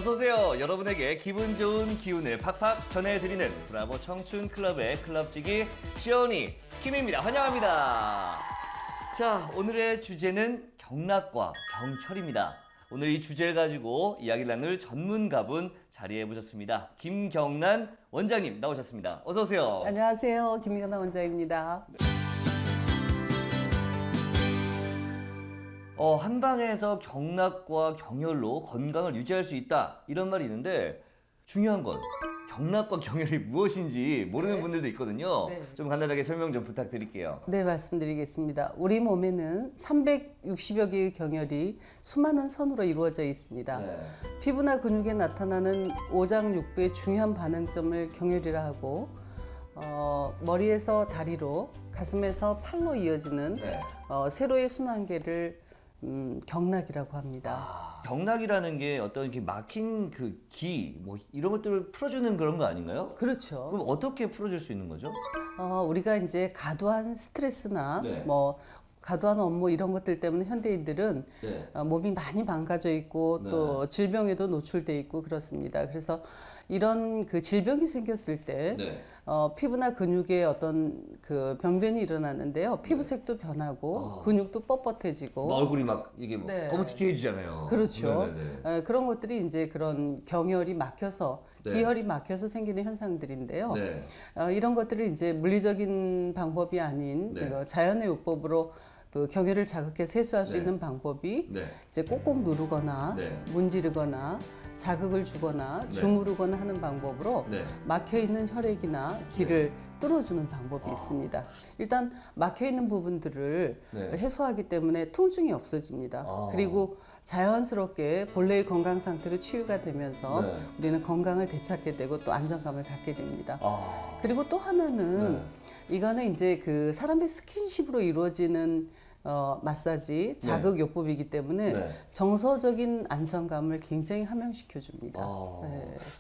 어서오세요. 여러분에게 기분 좋은 기운을 팍팍 전해드리는 브라보 청춘클럽의 클럽지기 시온이 킴입니다. 환영합니다. 자, 오늘의 주제는 경락과 경혈입니다. 오늘 이 주제를 가지고 이야기를 나눌 전문가분 자리해 보셨습니다. 김경란 원장님 나오셨습니다. 어서오세요. 안녕하세요. 김경란 원장입니다. 한방에서 경락과 경혈로 건강을 유지할 수 있다 이런 말이 있는데 중요한 건 경락과 경혈이 무엇인지 모르는 분들도 있거든요. 네. 좀 간단하게 설명 좀 부탁드릴게요. 네, 말씀드리겠습니다. 우리 몸에는 360여 개의 경혈이 수많은 선으로 이루어져 있습니다. 네. 피부나 근육에 나타나는 오장육부의 중요한 반응점을 경혈이라 하고 머리에서 다리로 가슴에서 팔로 이어지는 세로의 순환계를 경락이라고 합니다. 경락이라는 게 어떤 이렇게 막힌 그 기, 뭐 이런 것들을 풀어주는 그런 거 아닌가요? 그렇죠. 그럼 어떻게 풀어줄 수 있는 거죠? 우리가 이제 과도한 스트레스나 뭐 과도한 업무 이런 것들 때문에 현대인들은 몸이 많이 망가져 있고 또 질병에도 노출돼 있고 그렇습니다. 그래서 이런 그 질병이 생겼을 때 피부나 근육에 어떤 그 병변이 일어나는데요. 피부색도 변하고 근육도 뻣뻣해지고 얼굴이 막 이게 뭐 거무튀해지잖아요. 그렇죠. 그런 것들이 이제 그런 경혈이 막혀서 기혈이 막혀서 생기는 현상들인데요. 이런 것들을 이제 물리적인 방법이 아닌 자연의 요법으로 그 경혈을 자극해서 해소할 수 있는 방법이 이제 꼭꼭 누르거나 문지르거나 자극을 주거나 주무르거나 하는 방법으로 막혀있는 혈액이나 기를 뚫어주는 방법이 있습니다. 일단 막혀있는 부분들을 해소하기 때문에 통증이 없어집니다. 그리고 자연스럽게 본래의 건강 상태로 치유가 되면서 우리는 건강을 되찾게 되고 또 안정감을 갖게 됩니다. 그리고 또 하나는 이거는 이제 그 사람의 스킨십으로 이루어지는 마사지, 자극요법이기 때문에 정서적인 안정감을 굉장히 함양시켜 줍니다.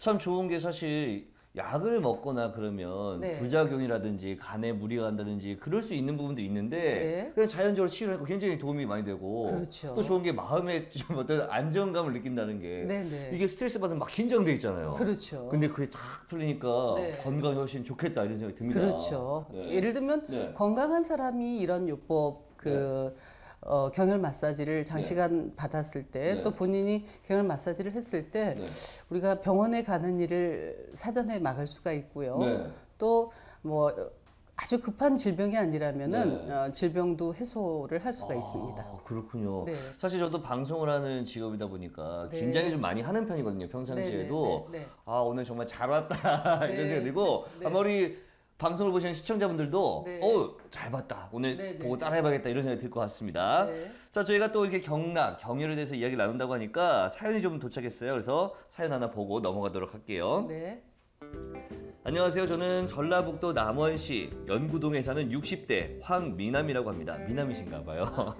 참 좋은 게 사실 약을 먹거나 그러면 부작용이라든지 간에 무리가 간다든지 그럴 수 있는 부분도 있는데 그냥 자연적으로 치료를 하고 굉장히 도움이 많이 되고 또 좋은 게 마음에 좀 어떤 안정감을 느낀다는 게 이게 스트레스 받으면 막 긴장돼 있잖아요. 근데 그게 탁 풀리니까 건강이 훨씬 좋겠다 이런 생각이 듭니다. 예를 들면 건강한 사람이 이런 요법 경혈 마사지를 장시간 받았을 때 또 본인이 경혈 마사지를 했을 때 우리가 병원에 가는 일을 사전에 막을 수가 있고요. 또 뭐 아주 급한 질병이 아니라면은 질병도 해소를 할 수가 있습니다. 그렇군요. 사실 저도 방송을 하는 직업이다 보니까 굉장히 좀 많이 하는 편이거든요. 평상시에도 오늘 정말 잘 왔다 이런 생각이 들고 아마 우리 방송을 보시는 시청자분들도 잘 봤다. 오늘 보고 따라해봐야겠다. 이런 생각이 들 것 같습니다. 자, 저희가 또 이렇게 경락, 경혈에 대해서 이야기를 나눈다고 하니까 사연이 좀 도착했어요. 그래서 사연 하나 보고 넘어가도록 할게요. 안녕하세요. 저는 전라북도 남원시 연구동에 사는 60대 황미남이라고 합니다. 미남이신가 봐요.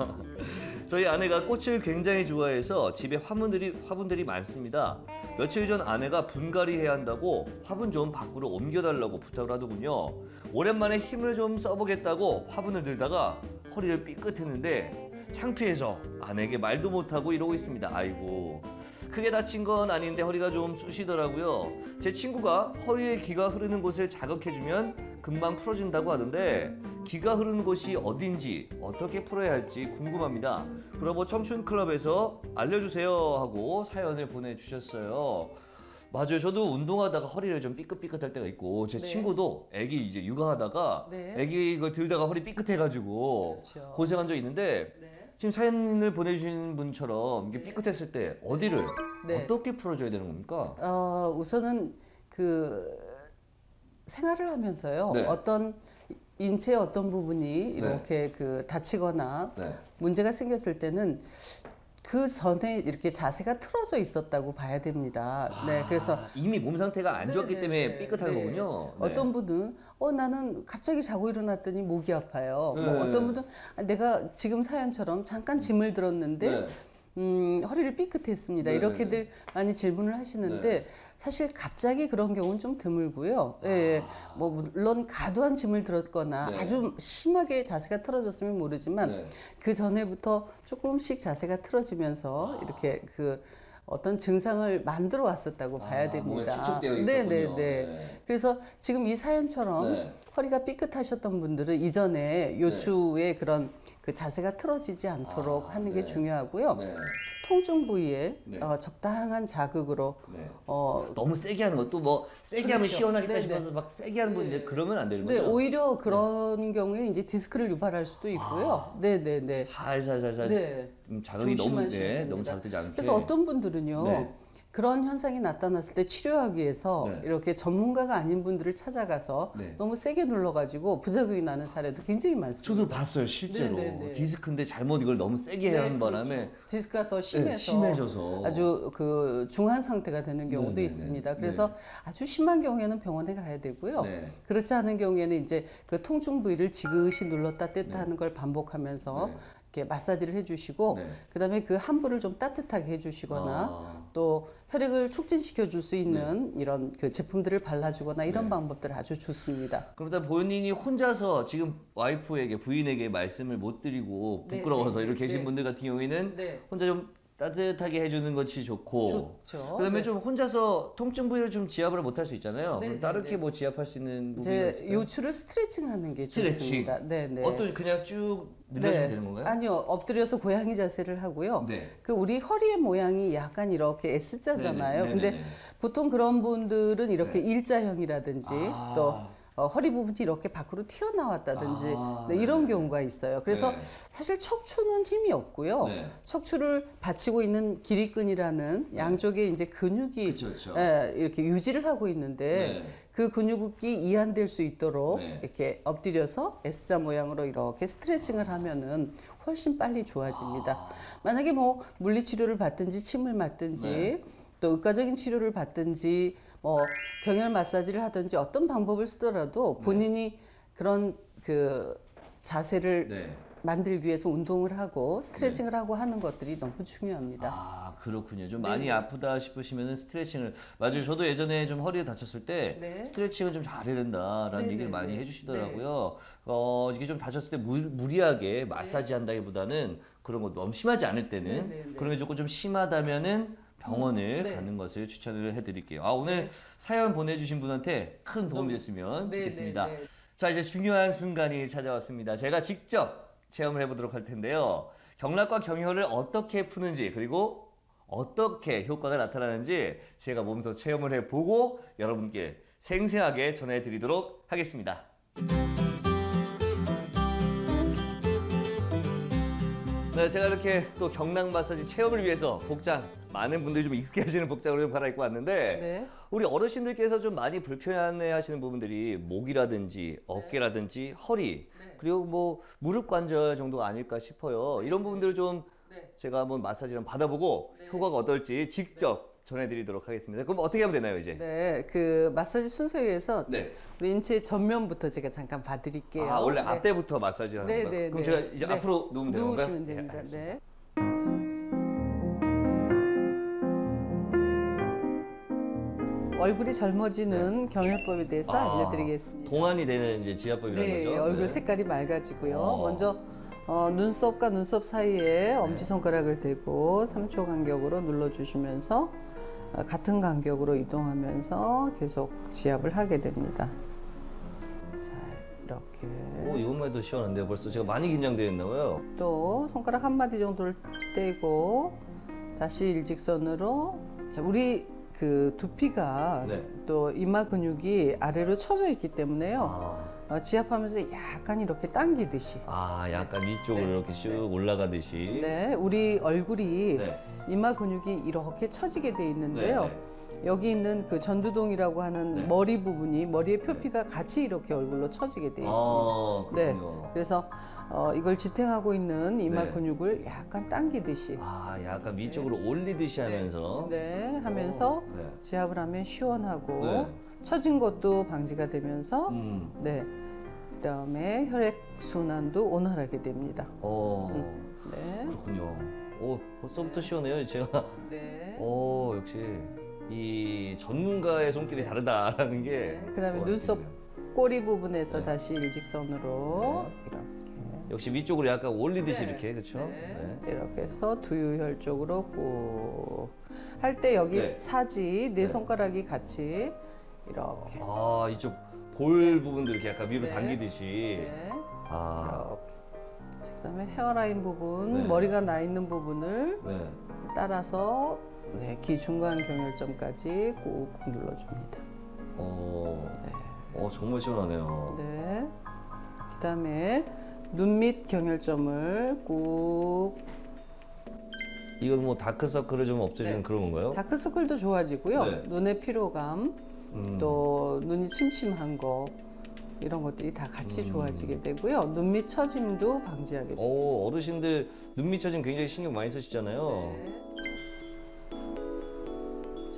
저희 아내가 꽃을 굉장히 좋아해서 집에 화분들이 많습니다. 며칠 전 아내가 분갈이 해야 한다고 화분 좀 밖으로 옮겨달라고 부탁을 하더군요. 오랜만에 힘을 좀 써보겠다고 화분을 들다가 허리를 삐끗했는데 창피해서 아내에게 말도 못하고 이러고 있습니다. 아이고. 크게 다친 건 아닌데 허리가 좀 쑤시더라고요. 제 친구가 허리에 기가 흐르는 곳을 자극해주면 금방 풀어진다고 하던데 기가 흐르는 곳이 어딘지 어떻게 풀어야 할지 궁금합니다. 브라보 청춘클럽에서 알려주세요 하고 사연을 보내주셨어요. 맞아요. 저도 운동하다가 허리를 좀 삐끗삐끗할 때가 있고 제 친구도 애기 이제 육아하다가 애기 이거 들다가 허리 삐끗해가지고 고생한 적이 있는데 지금 사연을 보내주신 분처럼 이게 삐끗했을 때 어디를 어떻게 풀어줘야 되는 겁니까? 우선은 그 생활을 하면서요. 어떤 인체의 어떤 부분이 이렇게 그 다치거나 문제가 생겼을 때는 그 전에 이렇게 자세가 틀어져 있었다고 봐야 됩니다. 그래서 이미 몸 상태가 안 좋았기 때문에 삐끗한 거군요. 어떤 분은 나는 갑자기 자고 일어났더니 목이 아파요. 뭐 어떤 분은 내가 지금 사연처럼 잠깐 짐을 들었는데 허리를 삐끗했습니다. 이렇게들 많이 질문을 하시는데 사실 갑자기 그런 경우는 좀 드물고요. 뭐 물론 과도한 짐을 들었거나 아주 심하게 자세가 틀어졌으면 모르지만 그 전에부터 조금씩 자세가 틀어지면서 이렇게 어떤 증상을 만들어 왔었다고 봐야 됩니다. 몸에 축적되어 있었군요. 네. 그래서 지금 이 사연처럼 허리가 삐끗하셨던 분들은 이전에 요추의 그런 그 자세가 틀어지지 않도록 하는 게 중요하고요. 통증 부위에 적당한 자극으로 너무 세게 하는 것도 뭐 세게 하면 시원하겠다 싶어서 막 세게 하는 분인데 그러면 안 되는 거죠? 오히려 그런 경우에 이제 디스크를 유발할 수도 있고요. 살살살살 자극이 너무 자극되지 않게. 그래서 어떤 분들은요. 그런 현상이 나타났을 때 치료하기 위해서 이렇게 전문가가 아닌 분들을 찾아가서 너무 세게 눌러가지고 부작용이 나는 사례도 굉장히 많습니다. 저도 봤어요, 실제로. 디스크인데 잘못 이걸 너무 세게 하는 바람에 디스크가 더 심해져서 아주 그 중한 상태가 되는 경우도 있습니다. 그래서 아주 심한 경우에는 병원에 가야 되고요. 그렇지 않은 경우에는 이제 그 통증 부위를 지그시 눌렀다 뗐다 하는 걸 반복하면서 이렇게 마사지를 해주시고 그다음에 그 함부를 좀 따뜻하게 해주시거나 또 혈액을 촉진시켜 줄 수 있는 이런 그 제품들을 발라주거나 이런 방법들 아주 좋습니다. 그러다 본인이 혼자서 지금 와이프에게 부인에게 말씀을 못 드리고 부끄러워서 이렇게 계신 분들 같은 경우에는 혼자 좀 따뜻하게 해주는 것이 좋고 그다음에 좀 혼자서 통증 부위를 좀 지압을 못할 수 있잖아요. 그럼 다르게 뭐 지압할 수 있는 부분이 있을까요? 요추를 스트레칭하는 게 좋습니다. 어떤 그냥 쭉 늘려주면 되는 건가요? 아니요, 엎드려서 고양이 자세를 하고요. 그 우리 허리의 모양이 약간 이렇게 S자잖아요. 근데 보통 그런 분들은 이렇게 일자형이라든지 또 허리 부분이 이렇게 밖으로 튀어나왔다든지 이런 경우가 있어요. 그래서 사실 척추는 힘이 없고요. 척추를 받치고 있는 기립근이라는 양쪽에 이제 근육이 이렇게 유지를 하고 있는데 그 근육이 이완될 수 있도록 이렇게 엎드려서 S자 모양으로 이렇게 스트레칭을 하면은 훨씬 빨리 좋아집니다. 만약에 뭐 물리치료를 받든지 침을 맞든지 또 의과적인 치료를 받든지 뭐 경혈 마사지를 하든지 어떤 방법을 쓰더라도 본인이 그런 그 자세를 만들기 위해서 운동을 하고 스트레칭을 하고 하는 것들이 너무 중요합니다. 그렇군요. 좀 많이 아프다 싶으시면 스트레칭을 맞아요. 저도 예전에 좀 허리를 다쳤을 때 스트레칭을 좀 잘해야 된다라는 얘기를 많이 해주시더라고요. 이게 좀 다쳤을 때 무리하게 마사지 한다기보다는 그런 거 너무 심하지 않을 때는 그런 게 조금 좀 심하다면은 병원을 가는 것을 추천을 해드릴게요. 오늘 사연 보내주신 분한테 큰 도움이 됐으면 좋겠습니다. 자, 이제 중요한 순간이 찾아왔습니다. 제가 직접 체험을 해보도록 할 텐데요. 경락과 경혈을 어떻게 푸는지 그리고 어떻게 효과가 나타나는지 제가 몸소 체험을 해보고 여러분께 생생하게 전해드리도록 하겠습니다. 네, 제가 이렇게 또 경락 마사지 체험을 위해서 복장 많은 분들이 좀 익숙해 하시는 복장으로 좀 갈아입고 왔는데 우리 어르신들께서 좀 많이 불편해 하시는 부분들이 목이라든지 어깨라든지 허리 그리고 뭐 무릎 관절 정도 아닐까 싶어요. 이런 부분들을 좀 제가 한번 마사지를 받아보고 효과가 어떨지 직접 전해드리도록 하겠습니다. 그럼 어떻게 하면 되나요, 이제? 그 마사지 순서에 의해서 우리 인체 전면부터 제가 잠깐 봐드릴게요. 원래 앞에부터 마사지를 하는 건가요? 그럼 제가 이제 앞으로 누우면 되는 건가요? 누우시면 됩니다. 얼굴이 젊어지는 경혈법에 대해서 알려드리겠습니다. 동안이 되는 이제 지압법이라는 거죠? 얼굴 색깔이 맑아지고요. 먼저 눈썹과 눈썹 사이에 엄지손가락을 대고 3초 간격으로 눌러주시면서 같은 간격으로 이동하면서 계속 지압을 하게 됩니다. 자, 이렇게. 이것만 해도 시원한데요. 벌써 제가 많이 긴장되어 있나 봐요. 또 손가락 한 마디 정도를 떼고 다시 일직선으로. 자, 우리 그 두피가 또 이마 근육이 아래로 처져 있기 때문에요. 지압하면서 약간 이렇게 당기듯이. 약간 위쪽으로 이렇게 쭉 올라가듯이. 우리 얼굴이 이마 근육이 이렇게 처지게 돼 있는데요. 여기 있는 그 전두동이라고 하는 머리 부분이 머리의 표피가 같이 이렇게 얼굴로 처지게 돼 있습니다. 그래서 이걸 지탱하고 있는 이마 근육을 약간 당기듯이. 약간 위쪽으로 올리듯이 하면서. 하면서 지압을 하면 시원하고 처진 것도 방지가 되면서 그다음에 혈액 순환도 원활하게 됩니다. 그렇군요. 벌써부터 시원해요. 제가. 역시 이 전문가의 손길이 다르다라는 게. 그다음에 눈썹 꼬리 부분에서 다시 일직선으로 이렇게. 역시 위쪽으로 약간 올리듯이 네. 이렇게 그렇죠? 네. 이렇게 해서 두유혈 쪽으로 꾹 할 때 여기 네. 사지 네 손가락이 같이 이렇게 아 이쪽 볼 부분도 이렇게 약간 위로 네. 당기듯이. 네. 아. 이렇게. 그다음에 헤어라인 부분, 네. 머리가 나 있는 부분을 네. 따라서 네, 귀 중간 경혈점까지 꾹꾹 눌러줍니다. 네. 정말 시원하네요. 네. 그다음에 눈 밑 경혈점을 꾹. 이건 뭐 다크서클을 좀 없애주는 네. 그런 건가요? 다크서클도 좋아지고요. 네. 눈의 피로감, 또 눈이 침침한 거 이런 것들이 다 같이 좋아지게 되고요. 눈 밑 처짐도 방지하게 돼요. 어르신들 눈 밑 처짐 굉장히 신경 많이 쓰시잖아요. 네.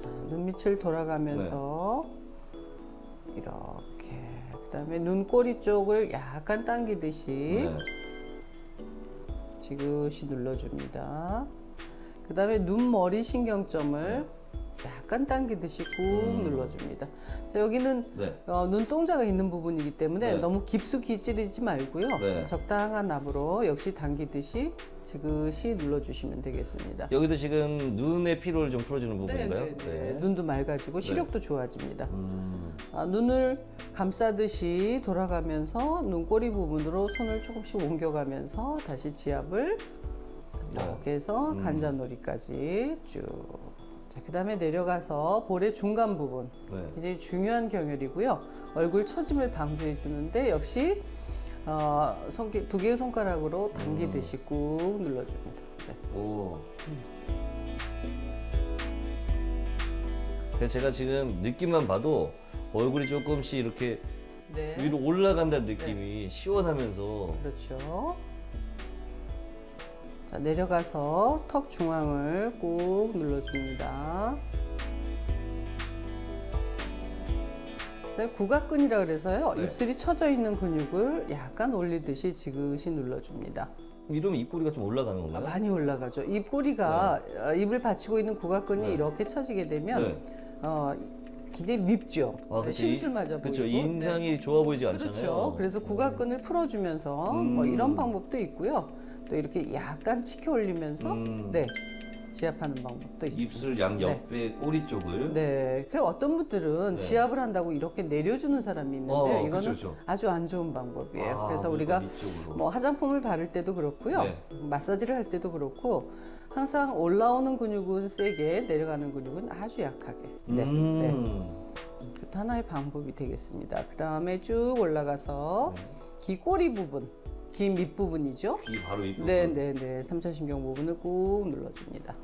자, 눈 밑을 돌아가면서 이렇게. 그다음에 눈꼬리 쪽을 약간 당기듯이 네. 지그시 눌러줍니다. 그다음에 눈머리 신경점을 약간 당기듯이 꾹 눌러줍니다. 자, 여기는 네. 눈동자가 있는 부분이기 때문에 네. 너무 깊숙이 찌르지 말고요. 네. 적당한 압으로 역시 당기듯이 지그시 눌러주시면 되겠습니다. 여기도 지금 눈의 피로를 좀 풀어주는 부분인가요? 네. 눈도 맑아지고 시력도 좋아집니다. 음. 눈을 감싸듯이 돌아가면서 눈꼬리 부분으로 손을 조금씩 옮겨가면서 다시 지압을 이렇게 해서 간자놀이까지 쭉. 자, 그다음에 내려가서 볼의 중간 부분. 네. 굉장히 중요한 경혈이고요. 얼굴 처짐을 방지해 주는데 역시 두 개의 손가락으로 당기듯이 꾹 눌러줍니다. 네. 오. 그래서 제가 지금 느낌만 봐도 얼굴이 조금씩 이렇게 네. 위로 올라간다는 느낌이 시원하면서. 그렇죠. 자, 내려가서 턱 중앙을 꾹 눌러줍니다. 네, 구각근이라 그래서요. 네. 입술이 처져 있는 근육을 약간 올리듯이 지그시 눌러줍니다. 이러면 입꼬리가 좀 올라가는 건가요? 많이 올라가죠. 입꼬리가 입을 받치고 있는 구각근이 네. 이렇게 처지게 되면 네. 굉장히 밉죠. 그쵸. 심술맞아 보이고. 그렇죠. 인상이 좋아 보이지 않잖아요. 그렇죠. 그래서 구각근을 풀어주면서 뭐 이런 방법도 있고요. 또 이렇게 약간 치켜 올리면서 네, 지압하는 방법도 있습니다. 입술 양 옆에 꼬리 쪽을. 네. 그리고 어떤 분들은 네. 지압을 한다고 이렇게 내려주는 사람이 있는데 이거는 그쵸, 그쵸. 아주 안 좋은 방법이에요. 그래서 무조건 우리가 이쪽으로. 뭐 화장품을 바를 때도 그렇고요. 네. 마사지를 할 때도 그렇고 항상 올라오는 근육은 세게 내려가는 근육은 아주 약하게. 네. 네. 그것도 하나의 방법이 되겠습니다. 그 다음에 쭉 올라가서 귀 꼬리 부분, 귀 밑부분이죠. 귀 바로 입 부분. 네네네. 3차 신경 부분을 꾹 눌러줍니다.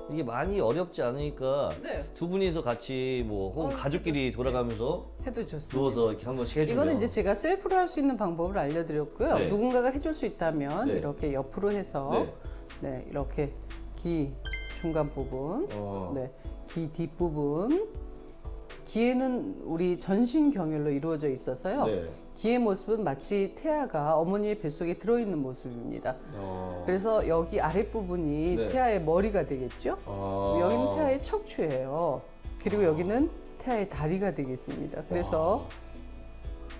이게 많이 어렵지 않으니까 네. 두 분이서 같이 뭐 혹은 가족끼리 돌아가면서 해도 좋습니다. 누워서 이렇게 한 번씩 해주면. 이거는 이제 제가 셀프로 할 수 있는 방법을 알려드렸고요. 네. 누군가가 해줄 수 있다면 네. 이렇게 옆으로 해서 네, 이렇게 귀 중간 부분, 네, 귀 뒷부분. 귀에는 우리 전신 경혈로 이루어져 있어서요. 네. 귀의 모습은 마치 태아가 어머니의 뱃속에 들어있는 모습입니다. 그래서 여기 아랫부분이 네. 태아의 머리가 되겠죠. 여기는 태아의 척추예요. 그리고 여기는 태아의 다리가 되겠습니다. 그래서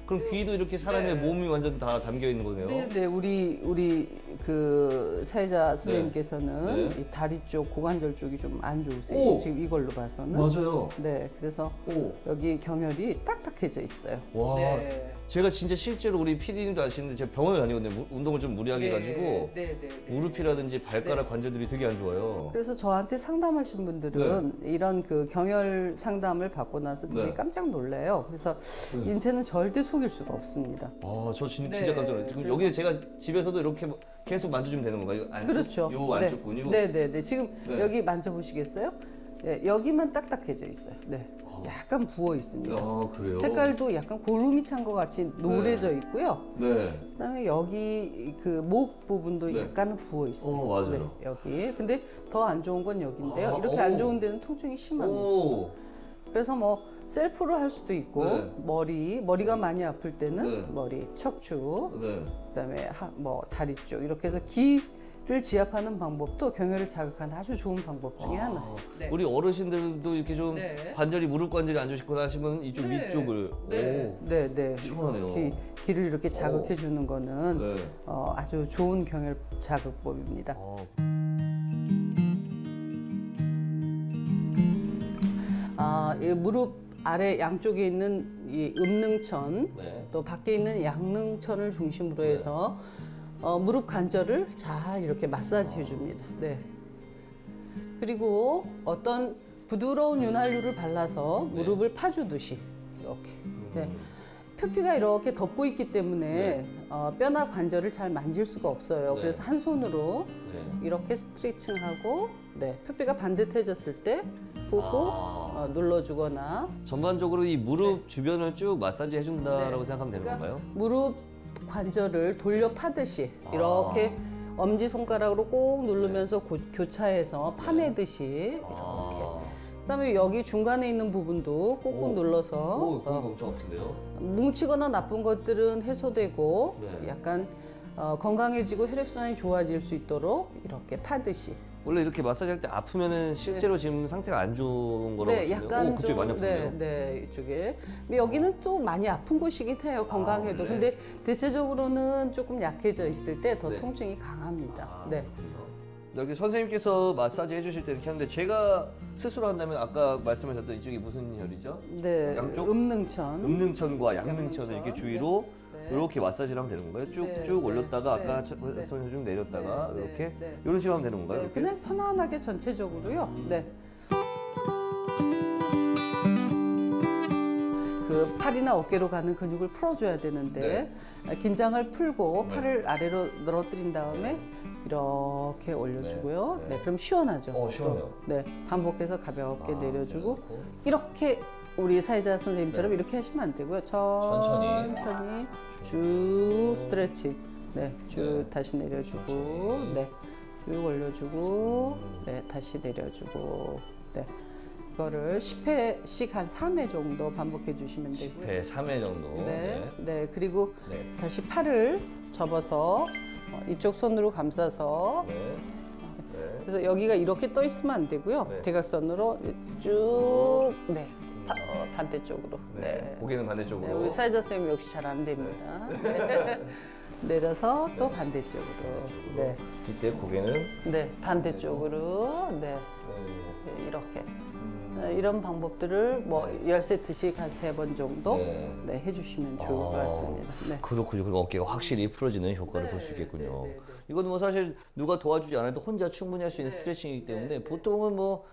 그럼 귀도 이렇게 사람의 몸이 완전 다 담겨 있는 거네요. 네네 우리 그 사회자 선생님께서는 네. 이 다리 쪽 고관절 쪽이 좀 안 좋으세요. 오! 지금 이걸로 봐서는. 맞아요. 네, 그래서 오. 여기 경혈이 딱딱해져 있어요. 와. 네. 제가 진짜 실제로 우리 PD님도 아시는데 제가 병원을 다니거든요. 운동을 좀 무리하게 해가지고 무릎이라든지 발가락 관절들이 되게 안 좋아요. 그래서 저한테 상담하신 분들은 이런 그 경혈 상담을 받고 나서 되게 깜짝 놀래요. 그래서 인체는 절대 속일 수가 없습니다. 저 진짜 깜짝 놀랐어요. 그럼 여기 제가 집에서도 이렇게 계속 만져주면 되는 건가요? 안쪽, 그렇죠. 요 안쪽 근육? 네네네. 지금 여기 만져보시겠어요? 네, 여기만 딱딱해져 있어요. 네. 약간 부어 있습니다. 그래요? 색깔도 약간 고름이 찬 것 같이 노래져 있고요. 네. 그다음에 여기 그 목 부분도 약간은 부어 있어요. 맞아요. 네, 여기. 근데 더 안 좋은 건 여기인데요. 이렇게 안 좋은 데는 통증이 심합니다. 그래서 뭐 셀프로 할 수도 있고 머리가 많이 아플 때는 머리, 척추, 그다음에 뭐 다리 쪽 이렇게 해서 귀 를 지압하는 방법도 경혈을 자극하는 아주 좋은 방법 중에 하나예요. 네. 우리 어르신들도 이렇게 좀 관절이 무릎 관절이 안 좋으시거나 하시면 이쪽 위쪽을 네. 시원하네요. 귀를 이렇게 자극해 주는 거는 아주 좋은 경혈 자극법입니다. 이 무릎 아래 양쪽에 있는 이 음능천, 또 밖에 있는 양능천을 중심으로 해서 무릎 관절을 잘 이렇게 마사지 해줍니다. 네. 그리고 어떤 부드러운 윤활유를 발라서 무릎을 파주듯이 이렇게. 네. 표피가 이렇게 덮고 있기 때문에 뼈나 관절을 잘 만질 수가 없어요. 그래서 한 손으로 이렇게 스트레칭하고 표피가 반듯해졌을 때 보고 눌러주거나. 전반적으로 이 무릎 주변을 쭉 마사지 해준다라고 생각하면 되는 건가요? 무릎 관절을 돌려 파듯이 이렇게 엄지손가락으로 꼭 누르면서 교차해서 파내듯이 이렇게. 그다음에 여기 중간에 있는 부분도 꼭꼭 눌러서 그런 거 엄청 아픈데요? 뭉치거나 나쁜 것들은 해소되고 약간 건강해지고 혈액순환이 좋아질 수 있도록 이렇게 파듯이. 원래 이렇게 마사지할 때 아프면은 실제로 지금 상태가 안 좋은 거라고 네, 약간 그쪽이 많이 아픈데요? 네, 이쪽에. 근데 여기는 또 많이 아픈 곳이긴 해요, 건강해도. 근데 대체적으로는 조금 약해져 있을 때 더 통증이 강합니다. 네. 여기 선생님께서 마사지 해주실 때 이렇게 하는데 제가 스스로 한다면 아까 말씀하셨던 이쪽이 무슨 혈이죠? 네, 양쪽? 음능천. 음능천과 양능천을 이렇게 주위로 이렇게 마사지를 하면 되는 건가요? 쭉쭉 올렸다가 아까 말씀해 준 내렸다가 이렇게 이런 식으로 하면 되는 건가요? 이렇게? 그냥 편안하게 전체적으로요. 네. 그 팔이나 어깨로 가는 근육을 풀어줘야 되는데 긴장을 풀고 팔을 아래로 늘어뜨린 다음에 이렇게 올려주고요. 그럼 시원하죠. 시원해요. 네, 반복해서 가볍게 내려주고 이렇게 우리 사회자 선생님처럼 이렇게 하시면 안 되고요. 천천히 쭉 스트레칭. 쭉 다시 내려주고, 쭉 올려주고, 다시 내려주고, 이거를 10회씩 한 3회 정도 반복해 주시면 되고요. 10회, 3회 정도. 그리고 다시 팔을 접어서 이쪽 손으로 감싸서 그래서 여기가 이렇게 떠 있으면 안 되고요. 대각선으로 쭉 반대쪽으로. 고개는 반대쪽으로. 우리 사회자 선생님 역시 잘 안 됩니다. 내려서 또 반대쪽으로. 이때 고개는 반대쪽으로. 이렇게. 이런 방법들을 뭐 10세트씩 한 3번 정도 해주시면 좋을 것 같습니다. 그렇군요. 그리고 어깨가 확실히 풀어지는 효과를 볼 수 있겠군요. 이건 뭐 사실 누가 도와주지 않아도 혼자 충분히 할 수 있는 스트레칭이기 때문에 보통은 뭐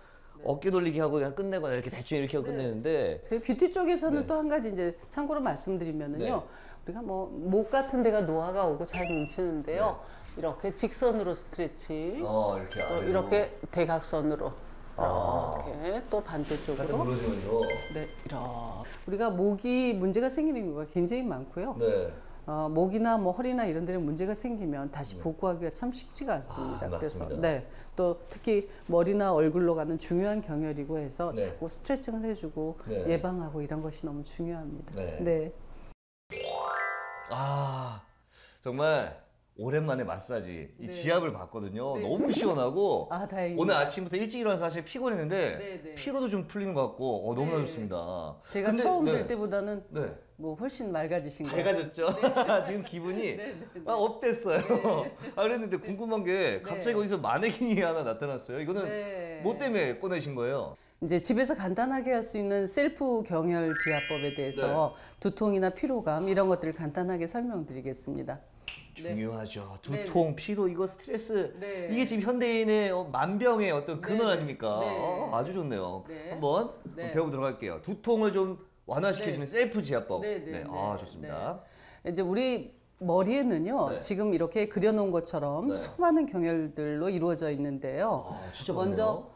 어깨 돌리기 하고 그냥 끝내거나 이렇게 대충 이렇게 하고 끝내는데 그 뷰티 쪽에서는 또 한 가지 이제 참고로 말씀드리면은요. 우리가 뭐 목 같은 데가 노화가 오고 잘 뭉치는데요. 이렇게 직선으로 스트레칭, 이렇게 이렇게 대각선으로 이렇게 또 반대쪽으로 눌러주면요. 이렇게 우리가 목이 문제가 생기는 경우가 굉장히 많고요. 목이나 뭐 허리나 이런 데는 문제가 생기면 다시 복구하기가 참 쉽지가 않습니다. 그래서 또 특히 머리나 얼굴로 가는 중요한 경혈이고 해서 자꾸 스트레칭을 해주고 예방하고 이런 것이 너무 중요합니다. 정말 오랜만에 마사지 이 지압을 받거든요. 너무 시원하고 다행입니다. 오늘 아침부터 일찍 일어나서 사실 피곤했는데 피로도 좀 풀리는 것 같고 너무나 좋습니다. 제가 처음 뵐 때보다는 뭐 훨씬 맑아지신 거예요. 밝아졌죠? 지금 기분이 업됐어요. 그랬는데 궁금한 게 갑자기 어디서 마네킹이 하나 나타났어요. 이거는 뭐 때문에 꺼내신 거예요? 이제 집에서 간단하게 할 수 있는 셀프 경혈 지압법에 대해서 두통이나 피로감 이런 것들을 간단하게 설명드리겠습니다. 중요하죠. 두통, 피로, 이거 스트레스 이게 지금 현대인의 만병의 어떤 근원 아닙니까? 아주 좋네요. 한번 배워보도록 할게요. 두통을 좀 완화시켜주는 셀프 지압법. 좋습니다. 이제 우리 머리에는요 지금 이렇게 그려놓은 것처럼 수많은 경혈들로 이루어져 있는데요. 진짜 먼저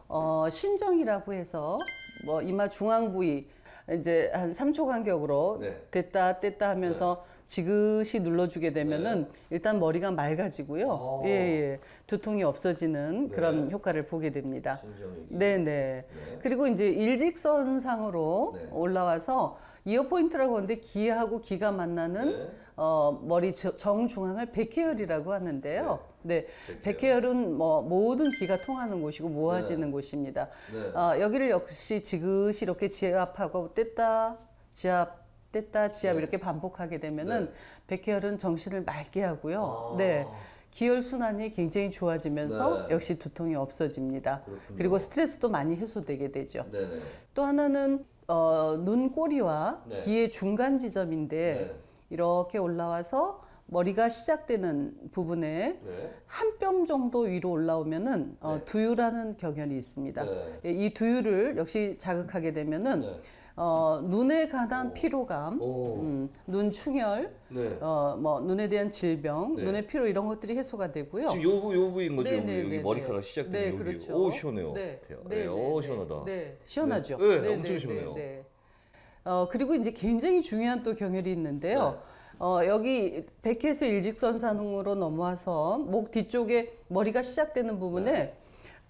신정이라고 해서 뭐 이마 중앙 부위 이제 한 3초 간격으로 됐다 뗐다 하면서 지그시 눌러주게 되면은 네. 일단 머리가 맑아지고요. 예, 예. 두통이 없어지는 네. 그런 효과를 보게 됩니다. 신정액이. 네네. 네. 그리고 이제 일직선상으로 네. 올라와서 이어 포인트라고 하는데 귀하고 귀가 만나는 네. 머리 정중앙을 백회열이라고 하는데요. 네, 백회열은 뭐 모든 기가 통하는 곳이고 모아지는 곳입니다. 네. 여기를 역시 지그시 이렇게 지압하고 뗐다, 지압, 뗐다, 지압 네. 이렇게 반복하게 되면은 백회열은 정신을 맑게 하고요. 아. 네. 기혈 순환이 굉장히 좋아지면서 네. 역시 두통이 없어집니다. 그렇군요. 그리고 스트레스도 많이 해소되게 되죠. 네네. 또 하나는 눈꼬리와 네. 귀의 중간 지점인데 네. 이렇게 올라와서 머리가 시작되는 부분에 네. 한 뼘 정도 위로 올라오면은 네. 두유라는 경혈이 있습니다. 네. 이 두유를 역시 자극하게 되면은 네. 눈에 관한 오. 피로감, 오. 눈 충혈, 네. 뭐 눈에 대한 질병, 네. 눈의 피로 이런 것들이 해소가 되고요. 지금 요 부위인 거죠? 네, 여기, 네, 여기 네, 머리카락 네. 시작되는 네, 여기. 그렇죠. 오, 시원해요. 네, 네, 오, 시원하다. 네, 시원하죠. 네, 네, 엄청 시원해요. 그리고 이제 굉장히 중요한 또 경혈이 있는데요. 여기 백회에서 일직선상으로 넘어와서 목 뒤쪽에 머리가 시작되는 부분에 네.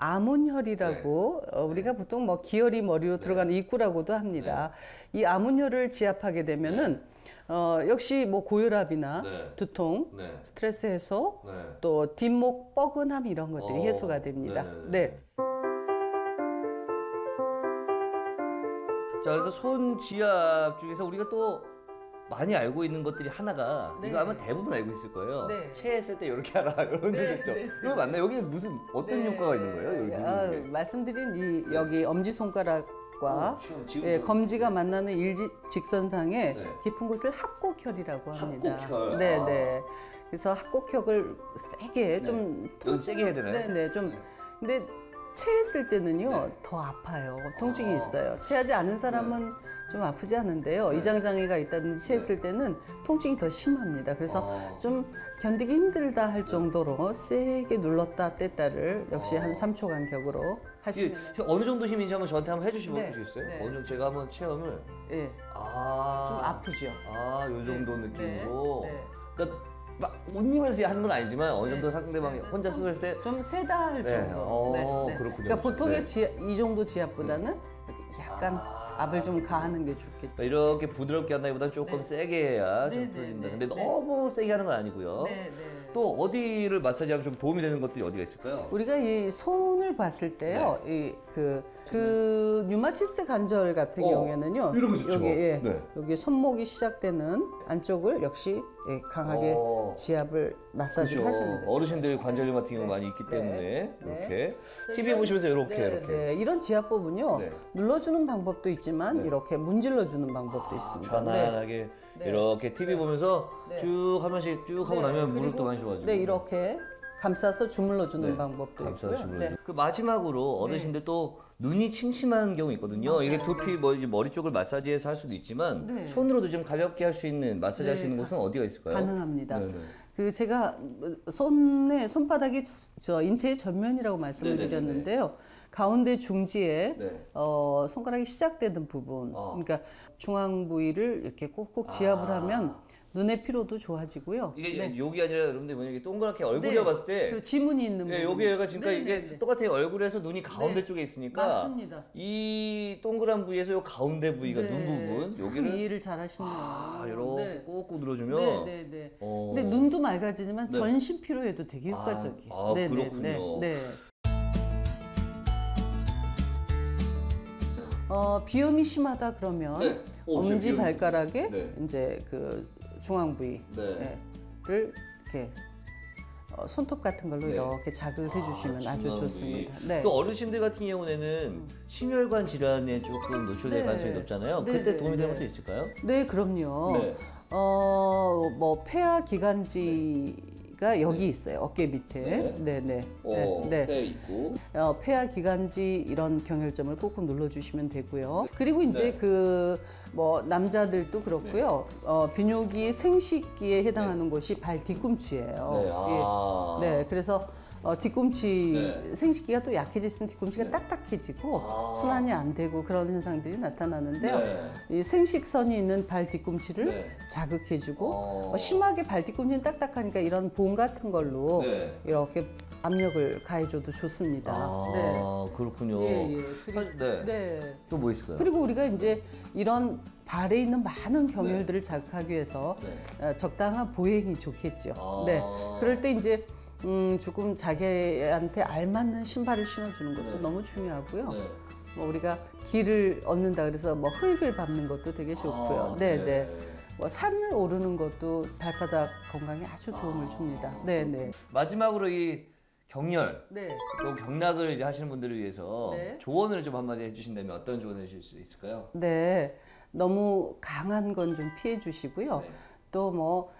아문혈이라고 우리가 보통 뭐 기혈이 머리로 들어가는 입구라고도 합니다. 이 아문혈을 지압하게 되면은 역시 뭐 고혈압이나 네. 두통, 네. 스트레스 해소, 네. 또 뒷목 뻐근함 이런 것들이 해소가 됩니다. 네. 자, 그래서 손 지압 중에서 우리가 또 많이 알고 있는 것들이 하나가 네. 이거 아마 대부분 알고 있을 거예요. 네. 체했을 때 이렇게 하라 이런 네, 거 있죠. 네. 이거 맞나요? 여기 무슨 어떤 네. 효과가 있는 거예요? 여기 누르는 게? 말씀드린 이 여기 엄지 손가락과 지금 검지가 만나는 일직선상에 네. 깊은 곳을 합곡혈이라고 합니다. 합곡혈. 네, 아. 네. 그래서 합곡혈을 세게 좀 여기 세게 해야 되나요? 네, 네. 좀 근데 체했을 때는요 네. 더 아파요. 통증이 있어요. 체하지 않은 사람은 좀 아프지 않은데요. 네. 이장장애가 있다든지 체했을 때는 통증이 더 심합니다. 그래서 좀 견디기 힘들다 할 정도로 세게 눌렀다 뗐다를 역시 한 3초 간격으로 이게 하시면 어느 정도 힘인지 한번 저한테 한번 해주시면 네. 되겠어요? 네. 어느 정도 제가 한번 체험을 예, 좀 아프죠. 요 정도 네. 느낌으로. 네. 그러니까 막 옷님에서 하는 건 아니지만 어느 정도 상대방이 혼자 스스로 했을 때 좀 세다 할 네. 정도. 그렇군요. 그러니까 보통의 네. 이 정도 지압보다는 이렇게 약간 압을 좀 가하는 게 좋겠죠. 그러니까 이렇게 부드럽게 한다기보다는 조금 세게 해야 좀 네, 풀린다. 네, 근데 네. 너무 세게 하는 건 아니고요. 네, 네. 또 어디를 마사지하면 좀 도움이 되는 것들이 어디가 있을까요? 우리가 이 손을 봤을 때요, 그 류마티스 관절 같은 경우에는요, 이런 거 좋죠. 여기 네. 여기 손목이 시작되는 안쪽을 역시 강하게 지압을 마사지를 그렇죠. 하시면 돼요. 어르신들 관절염 같은 경우 많이 있기 때문에 이렇게 TV 이런 보시면서 이렇게 네, 이렇게 네. 이런 지압법은요, 네. 눌러주는 방법도 있지만 네. 이렇게 문질러주는 방법도 있습니다. 편안하게 네. 이렇게 TV 보면서 네. 쭉 한 번씩 쭉 하고 네, 나면 그리고 무릎도 많이 좋아지고. 네, 이렇게 감싸서 주물러주는 네, 방법도 감싸서 있고요. 주물러. 네. 그 마지막으로 어르신들 또 눈이 침침한 경우 있거든요. 맞아요. 이게 두피 뭐 이제 머리 쪽을 마사지해서 할 수도 있지만 네. 손으로도 좀 가볍게 할 수 있는 마사지 할 수 네, 있는 곳은 어디가 있을까요? 가능합니다. 네네. 그 제가 손바닥이 저 인체의 전면이라고 말씀을 네네네네. 드렸는데요. 가운데 중지에 네. 손가락이 시작되는 부분, 그러니까 중앙 부위를 이렇게 꼭꼭 지압을 아. 하면 눈의 피로도 좋아지고요. 이게 여기 아니라 여러분들 뭐냐 이게 동그랗게 얼굴에 네. 봤을 때 그리고 지문이 있는 부분. 여기가 지금 네, 이게 네, 네. 똑같아요. 얼굴에서 눈이 가운데 네. 쪽에 있으니까 맞습니다. 이 동그란 부위에서 요 가운데 부위가 네, 눈 부분 참 여기를 이해를 잘하시네요. 이렇게 꾹꾹 눌러주면 네, 네, 네. 어. 근데 눈도 맑아지지만 네. 전신 피로에도 되게 효과적이에요. 네, 네, 그렇군요. 네, 네. 비염이 심하다 그러면 네. 엄지 발가락에 네. 이제 그 중앙 부위를 네. 이렇게 손톱 같은 걸로 네. 이렇게 자극을 해주시면 아주 중앙 좋습니다. 부위. 네. 또 어르신들 같은 경우에는 심혈관 질환에 조금 노출될 네. 가능성이 높잖아요. 네, 그때 네, 도움이 되는 네. 것도 있을까요? 네, 그럼요. 네. 뭐 폐하 기관지가 여기 있어요. 어깨 밑에. 네, 네. 때 있고. 폐하 기관지 이런 경혈점을 꾹꾹 눌러주시면 되고요. 그리고 이제 그 뭐 남자들도 그렇고요. 비뇨기 생식기에 해당하는 곳이 발 뒤꿈치예요. 네. 네, 그래서 뒤꿈치 생식기가 또 약해졌으면 뒤꿈치가 딱딱해지고 순환이 안 되고 그런 현상들이 나타나는데요. 이 생식선이 있는 발 뒤꿈치를 자극해주고 심하게 발 뒤꿈치는 딱딱하니까 이런 봉 같은 걸로 이렇게 압력을 가해줘도 좋습니다. 그렇군요. 또 뭐 있을까요? 그리고 우리가 이제 이런 발에 있는 많은 경혈들을 자극하기 위해서 적당한 보행이 좋겠죠. 그럴 때 이제 조금 자기한테 알맞는 신발을 신어주는 것도 너무 중요하고요. 뭐 우리가 길을 얻는다 그래서 뭐 흙을 밟는 것도 되게 좋고요. 뭐 산을 오르는 것도 발바닥 건강에 아주 도움을 줍니다. 마지막으로 이 경렬, 또 경락을 이제 하시는 분들을 위해서 조언을 좀 한마디 해주신다면 어떤 조언을 해주실 수 있을까요? 너무 강한 건 좀 피해 주시고요. 또 뭐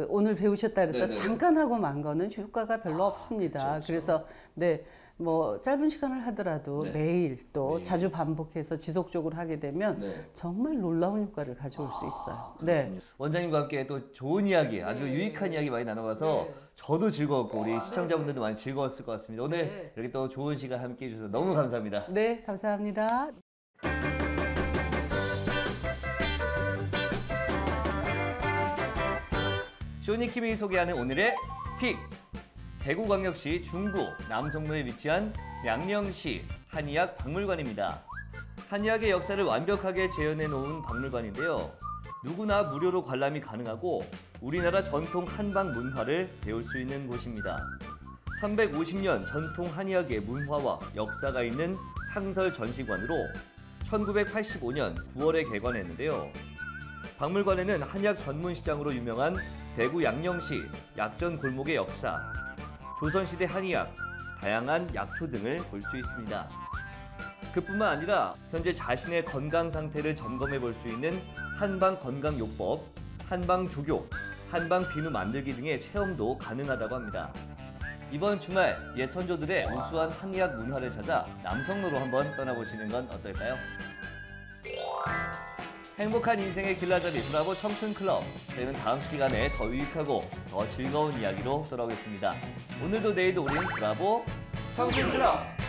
오늘 배우셨다 그래서 잠깐 하고 만 거는 효과가 별로 없습니다. 그래서 뭐 짧은 시간을 하더라도 매일 또 자주 반복해서 지속적으로 하게 되면 정말 놀라운 효과를 가져올 수 있어요. 원장님과 함께 또 좋은 이야기, 아주 유익한 이야기 많이 나눠봐서 저도 즐거웠고 우리 시청자분들도 많이 즐거웠을 것 같습니다. 오늘 이렇게 또 좋은 시간 함께 해주셔서 너무 감사합니다. 감사합니다. 쇼니킴이 소개하는 오늘의 픽! 대구광역시 중구 남성로에 위치한 양령시 한의학 박물관입니다. 한의학의 역사를 완벽하게 재현해 놓은 박물관인데요. 누구나 무료로 관람이 가능하고 우리나라 전통 한방 문화를 배울 수 있는 곳입니다. 350년 전통 한의학의 문화와 역사가 있는 상설 전시관으로 1985년 9월에 개관했는데요. 박물관에는 한의학 전문 시장으로 유명한 대구 양령시 약전 골목의 역사, 조선시대 한의학, 다양한 약초 등을 볼 수 있습니다. 그뿐만 아니라 현재 자신의 건강 상태를 점검해 볼 수 있는 한방 건강요법, 한방 조교, 한방 비누 만들기 등의 체험도 가능하다고 합니다. 이번 주말 옛 선조들의 우수한 한의학 문화를 찾아 남성로로 한번 떠나보시는 건 어떨까요? 행복한 인생의 길라잡이 브라보 청춘클럽. 저희는 다음 시간에 더 유익하고 더 즐거운 이야기로 돌아오겠습니다. 오늘도 내일도 우린 브라보 청춘클럽!